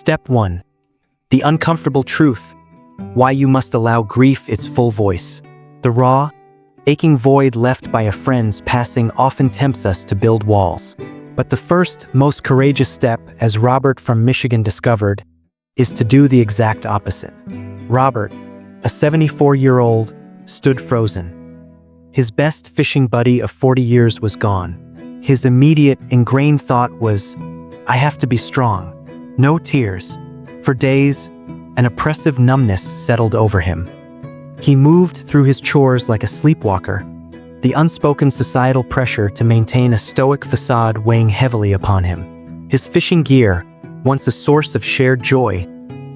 Step 1. The uncomfortable truth. Why you must allow grief its full voice. The raw, aching void left by a friend's passing often tempts us to build walls. But the first, most courageous step, as Robert from Michigan discovered, is to do the exact opposite. Robert, a 74-year-old, stood frozen. His best fishing buddy of 40 years was gone. His immediate, ingrained thought was, I have to be strong. No tears. For days, an oppressive numbness settled over him. He moved through his chores like a sleepwalker, the unspoken societal pressure to maintain a stoic facade weighing heavily upon him. His fishing gear, once a source of shared joy,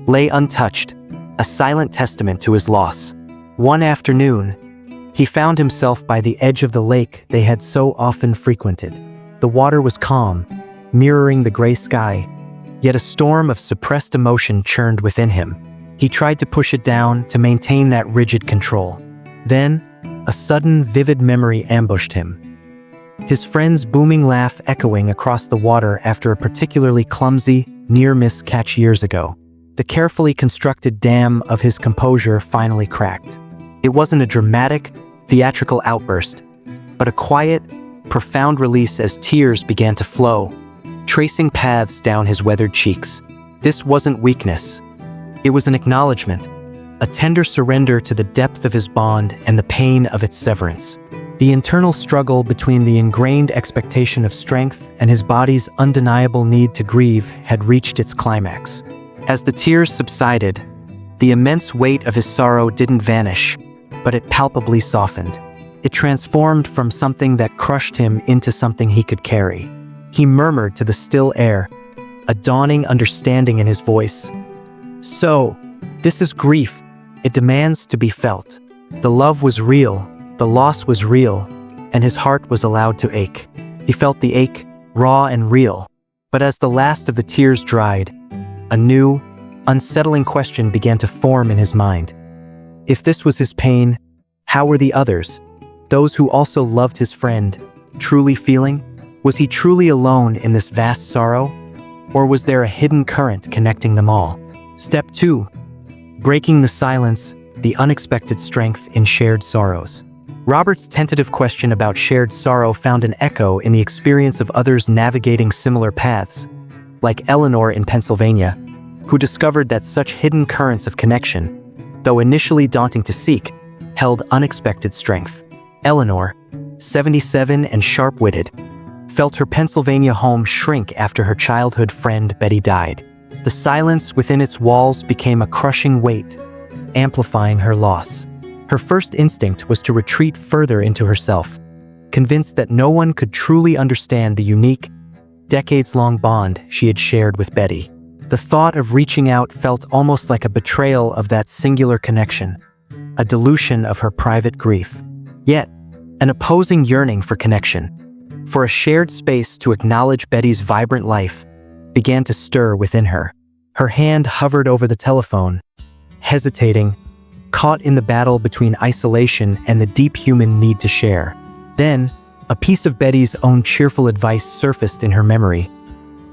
lay untouched, a silent testament to his loss. One afternoon, he found himself by the edge of the lake they had so often frequented. The water was calm, mirroring the gray sky, yet a storm of suppressed emotion churned within him. He tried to push it down to maintain that rigid control. Then, a sudden, vivid memory ambushed him. His friend's booming laugh echoing across the water after a particularly clumsy, near-miss catch years ago. The carefully constructed dam of his composure finally cracked. It wasn't a dramatic, theatrical outburst, but a quiet, profound release as tears began to flow, tracing paths down his weathered cheeks. This wasn't weakness. It was an acknowledgement, a tender surrender to the depth of his bond and the pain of its severance. The internal struggle between the ingrained expectation of strength and his body's undeniable need to grieve had reached its climax. As the tears subsided, the immense weight of his sorrow didn't vanish, but it palpably softened. It transformed from something that crushed him into something he could carry. He murmured to the still air, a dawning understanding in his voice. So, this is grief. It demands to be felt. The love was real, the loss was real, and his heart was allowed to ache. He felt the ache, raw and real. But as the last of the tears dried, a new, unsettling question began to form in his mind. If this was his pain, how were the others, those who also loved his friend, truly feeling? Was he truly alone in this vast sorrow? Or was there a hidden current connecting them all? Step 2. Breaking the silence, the unexpected strength in shared sorrows. Robert's tentative question about shared sorrow found an echo in the experience of others navigating similar paths, like Eleanor in Pennsylvania, who discovered that such hidden currents of connection, though initially daunting to seek, held unexpected strength. Eleanor, 77 and sharp-witted, felt her Pennsylvania home shrink after her childhood friend Betty died. The silence within its walls became a crushing weight, amplifying her loss. Her first instinct was to retreat further into herself, convinced that no one could truly understand the unique, decades-long bond she had shared with Betty. The thought of reaching out felt almost like a betrayal of that singular connection, a dilution of her private grief. Yet, an opposing yearning for connection, for a shared space to acknowledge Betty's vibrant life, began to stir within her. Her hand hovered over the telephone, hesitating, caught in the battle between isolation and the deep human need to share. Then, a piece of Betty's own cheerful advice surfaced in her memory.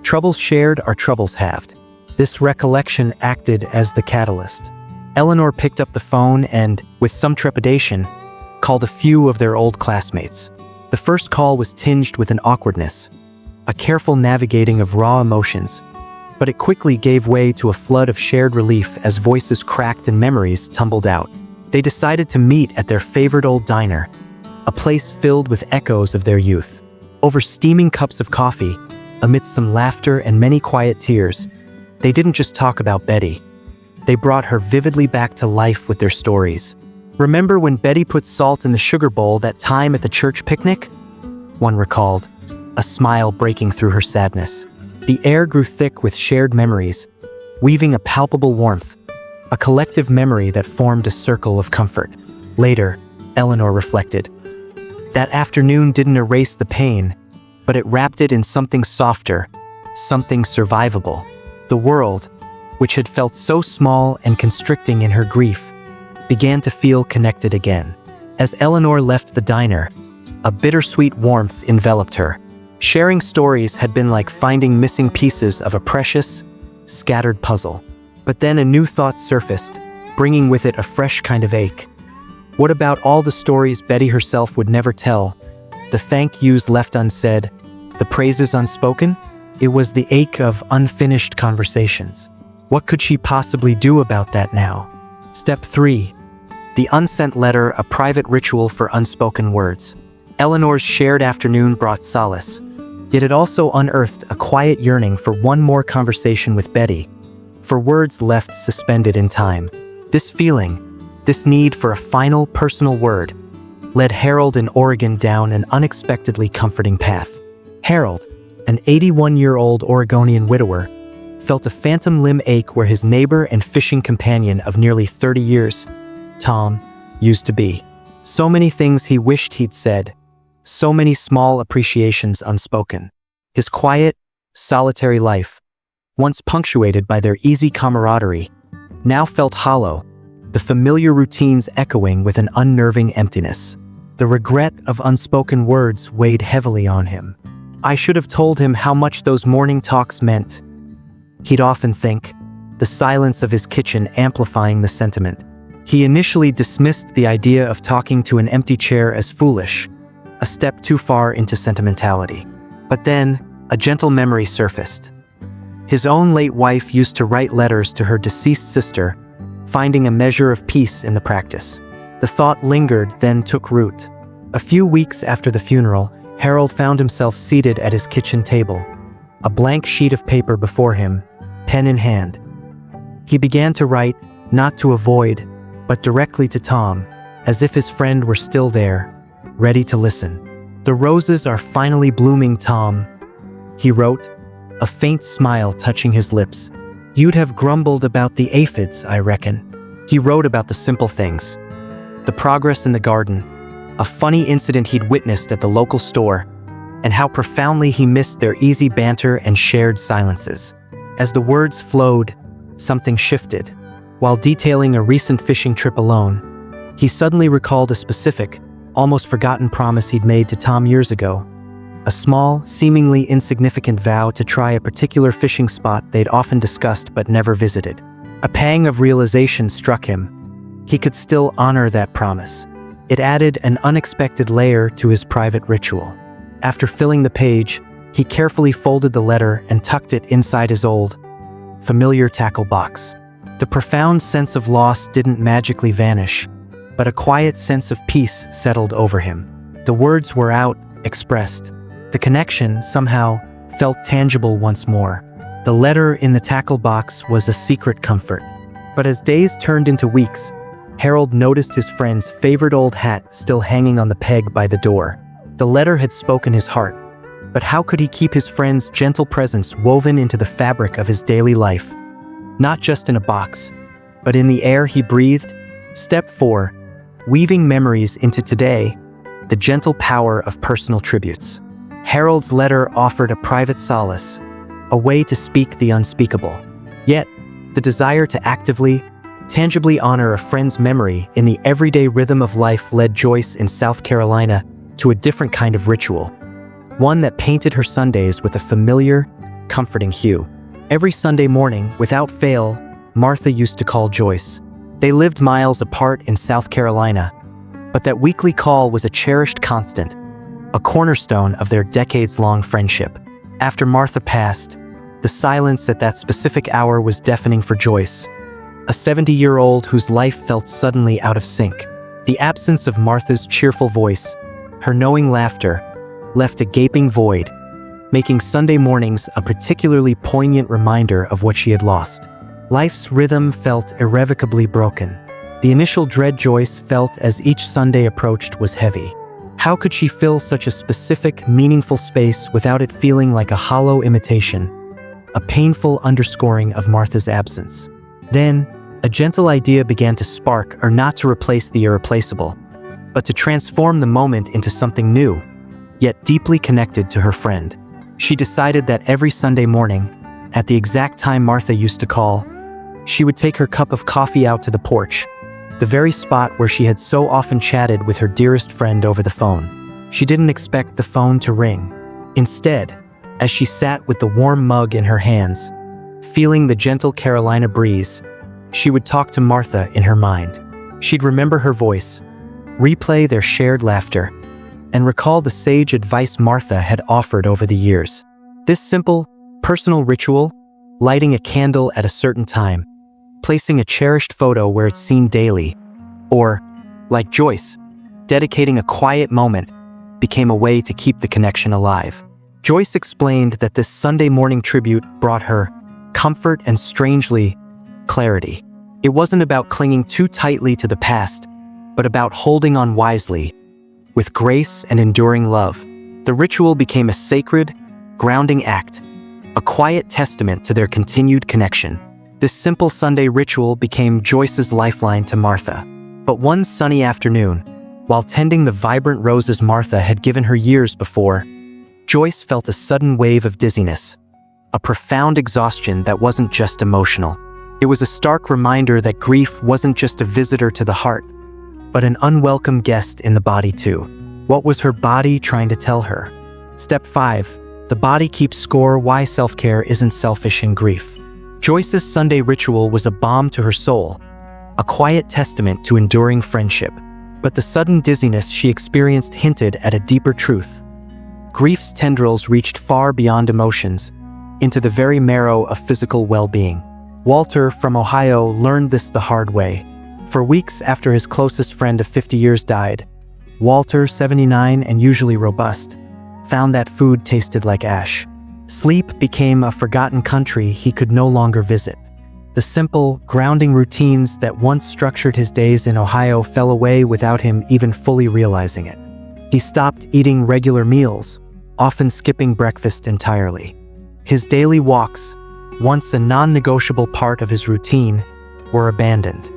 Troubles shared are troubles halved. This recollection acted as the catalyst. Eleanor picked up the phone and, with some trepidation, called a few of their old classmates. The first call was tinged with an awkwardness, a careful navigating of raw emotions, but it quickly gave way to a flood of shared relief as voices cracked and memories tumbled out. They decided to meet at their favorite old diner, a place filled with echoes of their youth. Over steaming cups of coffee, amidst some laughter and many quiet tears, they didn't just talk about Betty. They brought her vividly back to life with their stories. Remember when Betty put salt in the sugar bowl that time at the church picnic? One recalled, a smile breaking through her sadness. The air grew thick with shared memories, weaving a palpable warmth, a collective memory that formed a circle of comfort. Later, Eleanor reflected. That afternoon didn't erase the pain, but it wrapped it in something softer, something survivable. The world, which had felt so small and constricting in her grief, began to feel connected again. As Eleanor left the diner, a bittersweet warmth enveloped her. Sharing stories had been like finding missing pieces of a precious, scattered puzzle. But then a new thought surfaced, bringing with it a fresh kind of ache. What about all the stories Betty herself would never tell? The thank yous left unsaid, the praises unspoken? It was the ache of unfinished conversations. What could she possibly do about that now? Step 3. The unsent letter, a private ritual for unspoken words. Eleanor's shared afternoon brought solace, yet it also unearthed a quiet yearning for one more conversation with Betty, for words left suspended in time. This feeling, this need for a final personal word, led Harold in Oregon down an unexpectedly comforting path. Harold, an 81-year-old Oregonian widower, felt a phantom limb ache where his neighbor and fishing companion of nearly 30 years, Tom, used to be. So many things he wished he'd said, so many small appreciations unspoken. His quiet, solitary life, once punctuated by their easy camaraderie, now felt hollow, the familiar routines echoing with an unnerving emptiness. The regret of unspoken words weighed heavily on him. I should have told him how much those morning talks meant, he'd often think, the silence of his kitchen amplifying the sentiment. He initially dismissed the idea of talking to an empty chair as foolish, a step too far into sentimentality. But then, a gentle memory surfaced. His own late wife used to write letters to her deceased sister, finding a measure of peace in the practice. The thought lingered, then took root. A few weeks after the funeral, Harold found himself seated at his kitchen table, a blank sheet of paper before him, pen in hand. He began to write, not to avoid, but directly to Tom, as if his friend were still there, ready to listen. The roses are finally blooming, Tom, he wrote, a faint smile touching his lips. You'd have grumbled about the aphids, I reckon. He wrote about the simple things. The progress in the garden, a funny incident he'd witnessed at the local store, and how profoundly he missed their easy banter and shared silences. As the words flowed, something shifted. While detailing a recent fishing trip alone, he suddenly recalled a specific, almost forgotten promise he'd made to Tom years ago. A small, seemingly insignificant vow to try a particular fishing spot they'd often discussed but never visited. A pang of realization struck him. He could still honor that promise. It added an unexpected layer to his private ritual. After filling the page, he carefully folded the letter and tucked it inside his old, familiar tackle box. The profound sense of loss didn't magically vanish, but a quiet sense of peace settled over him. The words were out, expressed. The connection, somehow, felt tangible once more. The letter in the tackle box was a secret comfort. But as days turned into weeks, Harold noticed his friend's favorite old hat still hanging on the peg by the door. The letter had spoken his heart, but how could he keep his friend's gentle presence woven into the fabric of his daily life? Not just in a box, but in the air he breathed. Step 4. Weaving memories into today, the gentle power of personal tributes. Harold's letter offered a private solace, a way to speak the unspeakable. Yet, the desire to actively, tangibly honor a friend's memory in the everyday rhythm of life led Joyce in South Carolina to a different kind of ritual, one that painted her Sundays with a familiar, comforting hue. Every Sunday morning, without fail, Martha used to call Joyce. They lived miles apart in South Carolina, but that weekly call was a cherished constant, a cornerstone of their decades-long friendship. After Martha passed, the silence at that specific hour was deafening for Joyce, a 70-year-old whose life felt suddenly out of sync. The absence of Martha's cheerful voice, her knowing laughter, left a gaping void, making Sunday mornings a particularly poignant reminder of what she had lost. Life's rhythm felt irrevocably broken. The initial dread Joyce felt as each Sunday approached was heavy. How could she fill such a specific, meaningful space without it feeling like a hollow imitation, a painful underscoring of Martha's absence? Then, a gentle idea began to spark, or not to replace the irreplaceable, but to transform the moment into something new, yet deeply connected to her friend. She decided that every Sunday morning, at the exact time Martha used to call, she would take her cup of coffee out to the porch, the very spot where she had so often chatted with her dearest friend over the phone. She didn't expect the phone to ring. Instead, as she sat with the warm mug in her hands, Feeling the gentle Carolina breeze, she would talk to Martha in her mind. She'd remember her voice, replay their shared laughter, and recall the sage advice Martha had offered over the years. This simple, personal ritual, lighting a candle at a certain time, placing a cherished photo where it's seen daily, or, like Joyce, dedicating a quiet moment, became a way to keep the connection alive. Joyce explained that this Sunday morning tribute brought her comfort and, strangely, clarity. It wasn't about clinging too tightly to the past, but about holding on wisely, with grace and enduring love. The ritual became a sacred, grounding act, a quiet testament to their continued connection. This simple Sunday ritual became Joyce's lifeline to Martha. But one sunny afternoon, while tending the vibrant roses Martha had given her years before, Joyce felt a sudden wave of dizziness, a profound exhaustion that wasn't just emotional. It was a stark reminder that grief wasn't just a visitor to the heart, but an unwelcome guest in the body too. What was her body trying to tell her? Step 5. The body keeps score: why self-care isn't selfish in grief. Joyce's Sunday ritual was a balm to her soul, a quiet testament to enduring friendship. But the sudden dizziness she experienced hinted at a deeper truth. Grief's tendrils reached far beyond emotions, into the very marrow of physical well-being. Walter from Ohio learned this the hard way. For weeks after his closest friend of 50 years died, Walter, 79 and usually robust, found that food tasted like ash. Sleep became a forgotten country he could no longer visit. The simple, grounding routines that once structured his days in Ohio fell away without him even fully realizing it. He stopped eating regular meals, often skipping breakfast entirely. His daily walks, once a non-negotiable part of his routine, were abandoned.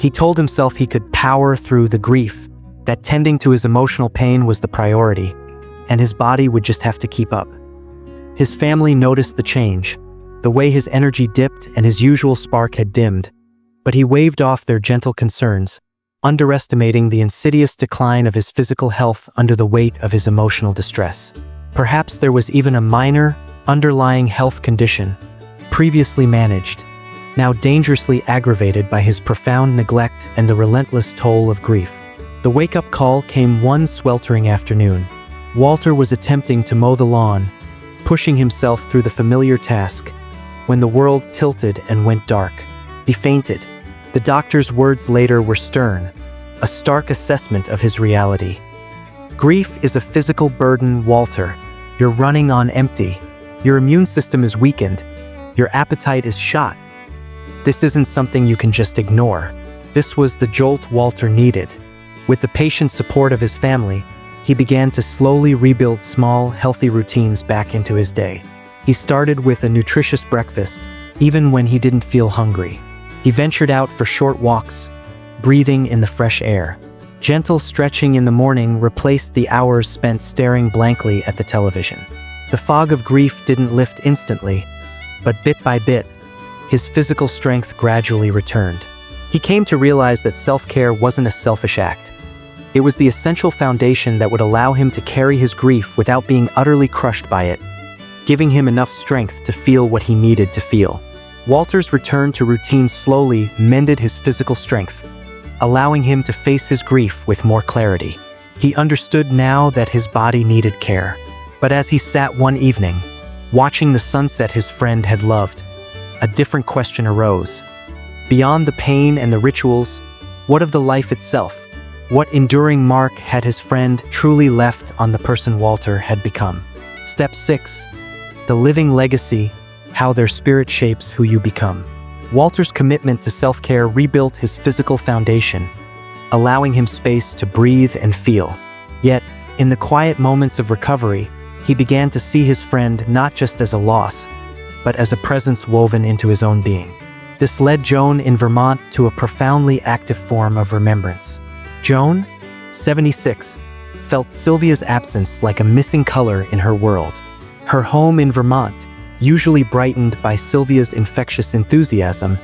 He told himself he could power through the grief, that tending to his emotional pain was the priority, and his body would just have to keep up. His family noticed the change, the way his energy dipped and his usual spark had dimmed, but he waved off their gentle concerns, underestimating the insidious decline of his physical health under the weight of his emotional distress. Perhaps there was even a minor, underlying health condition, previously managed, now dangerously aggravated by his profound neglect and the relentless toll of grief. The wake-up call came one sweltering afternoon. Walter was attempting to mow the lawn, pushing himself through the familiar task, when the world tilted and went dark. He fainted. The doctor's words later were stern, a stark assessment of his reality. Grief is a physical burden, Walter. You're running on empty. Your immune system is weakened. Your appetite is shot. This isn't something you can just ignore. This was the jolt Walter needed. With the patient support of his family, he began to slowly rebuild small, healthy routines back into his day. He started with a nutritious breakfast, even when he didn't feel hungry. He ventured out for short walks, breathing in the fresh air. Gentle stretching in the morning replaced the hours spent staring blankly at the television. The fog of grief didn't lift instantly, but bit by bit, his physical strength gradually returned. He came to realize that self-care wasn't a selfish act. It was the essential foundation that would allow him to carry his grief without being utterly crushed by it, giving him enough strength to feel what he needed to feel. Walter's return to routine slowly mended his physical strength, allowing him to face his grief with more clarity. He understood now that his body needed care. But as he sat one evening, watching the sunset his friend had loved, a different question arose. Beyond the pain and the rituals, what of the life itself? What enduring mark had his friend truly left on the person Walter had become? Step 6. The living legacy, how their spirit shapes who you become. Walter's commitment to self-care rebuilt his physical foundation, allowing him space to breathe and feel. Yet, in the quiet moments of recovery, he began to see his friend not just as a loss, but as a presence woven into his own being. This led Joan in Vermont to a profoundly active form of remembrance. Joan, 76, felt Sylvia's absence like a missing color in her world. Her home in Vermont, usually brightened by Sylvia's infectious enthusiasm,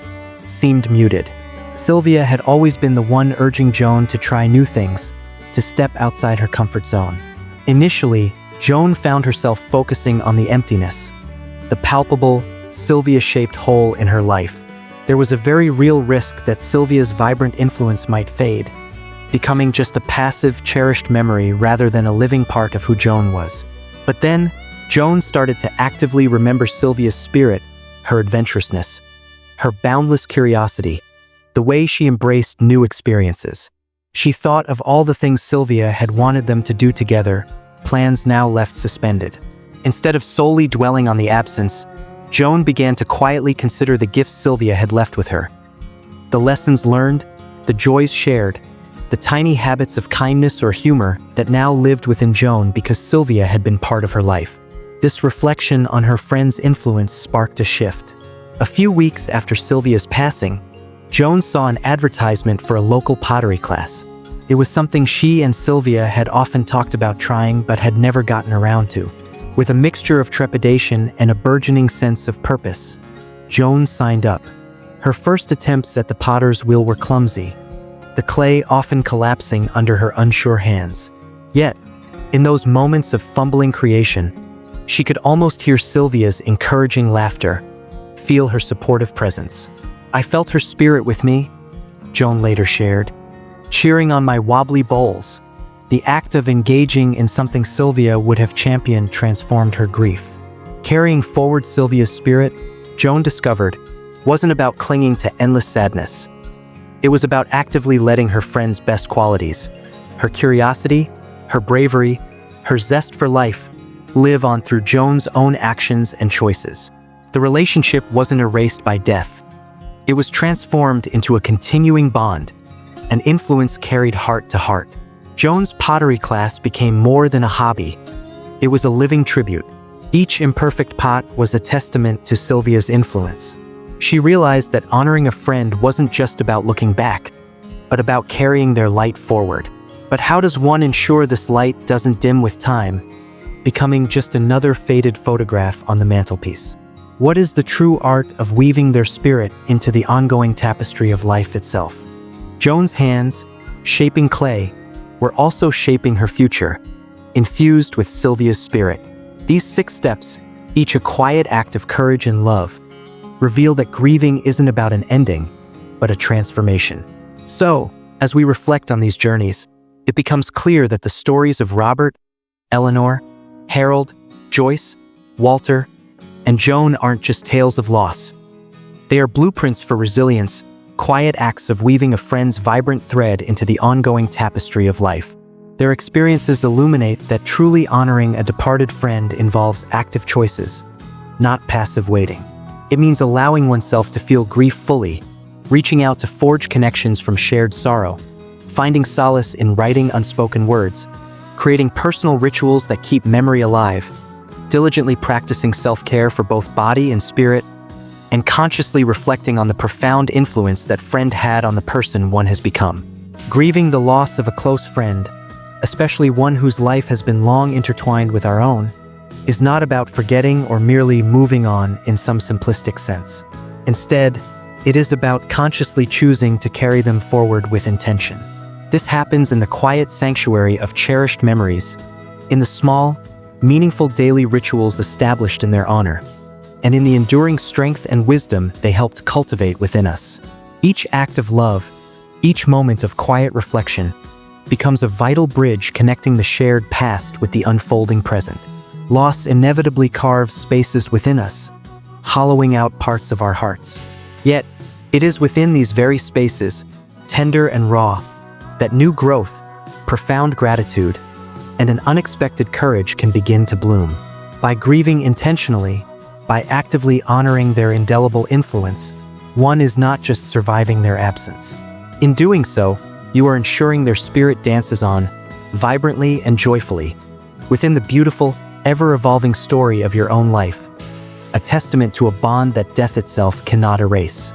seemed muted. Sylvia had always been the one urging Joan to try new things, to step outside her comfort zone. Initially, Joan found herself focusing on the emptiness, the palpable, Sylvia-shaped hole in her life. There was a very real risk that Sylvia's vibrant influence might fade, becoming just a passive, cherished memory rather than a living part of who Joan was. But then, Joan started to actively remember Sylvia's spirit, her adventurousness, her boundless curiosity, the way she embraced new experiences. She thought of all the things Sylvia had wanted them to do together, plans now left suspended. Instead of solely dwelling on the absence, Joan began to quietly consider the gifts Sylvia had left with her. The lessons learned, the joys shared, the tiny habits of kindness or humor that now lived within Joan because Sylvia had been part of her life. This reflection on her friend's influence sparked a shift. A few weeks after Sylvia's passing, Joan saw an advertisement for a local pottery class. It was something she and Sylvia had often talked about trying but had never gotten around to. With a mixture of trepidation and a burgeoning sense of purpose, Joan signed up. Her first attempts at the potter's wheel were clumsy, the clay often collapsing under her unsure hands. Yet, in those moments of fumbling creation, she could almost hear Sylvia's encouraging laughter, feel her supportive presence. "I felt her spirit with me," Joan later shared, "cheering on my wobbly bowls." The act of engaging in something Sylvia would have championed transformed her grief. Carrying forward Sylvia's spirit, Joan discovered, wasn't about clinging to endless sadness. It was about actively letting her friend's best qualities, her curiosity, her bravery, her zest for life, live on through Joan's own actions and choices. The relationship wasn't erased by death. It was transformed into a continuing bond, an influence carried heart to heart. Joan's pottery class became more than a hobby. It was a living tribute. Each imperfect pot was a testament to Sylvia's influence. She realized that honoring a friend wasn't just about looking back, but about carrying their light forward. But how does one ensure this light doesn't dim with time, becoming just another faded photograph on the mantelpiece? What is the true art of weaving their spirit into the ongoing tapestry of life itself? Joan's hands, shaping clay, were also shaping her future, infused with Sylvia's spirit. These 6 steps, each a quiet act of courage and love, reveal that grieving isn't about an ending, but a transformation. So, as we reflect on these journeys, it becomes clear that the stories of Robert, Eleanor, Harold, Joyce, Walter, and Joan aren't just tales of loss. They are blueprints for resilience, quiet acts of weaving a friend's vibrant thread into the ongoing tapestry of life. Their experiences illuminate that truly honoring a departed friend involves active choices, not passive waiting. It means allowing oneself to feel grief fully, reaching out to forge connections from shared sorrow, finding solace in writing unspoken words, creating personal rituals that keep memory alive, diligently practicing self-care for both body and spirit, and consciously reflecting on the profound influence that friend had on the person one has become. Grieving the loss of a close friend, especially one whose life has been long intertwined with our own, is not about forgetting or merely moving on in some simplistic sense. Instead, it is about consciously choosing to carry them forward with intention. This happens in the quiet sanctuary of cherished memories, in the small, meaningful daily rituals established in their honor, and in the enduring strength and wisdom they helped cultivate within us. Each act of love, each moment of quiet reflection, becomes a vital bridge connecting the shared past with the unfolding present. Loss inevitably carves spaces within us, hollowing out parts of our hearts. Yet, it is within these very spaces, tender and raw, that new growth, profound gratitude, and an unexpected courage can begin to bloom. By grieving intentionally, by actively honoring their indelible influence, one is not just surviving their absence. In doing so, you are ensuring their spirit dances on, vibrantly and joyfully, within the beautiful, ever-evolving story of your own life, a testament to a bond that death itself cannot erase.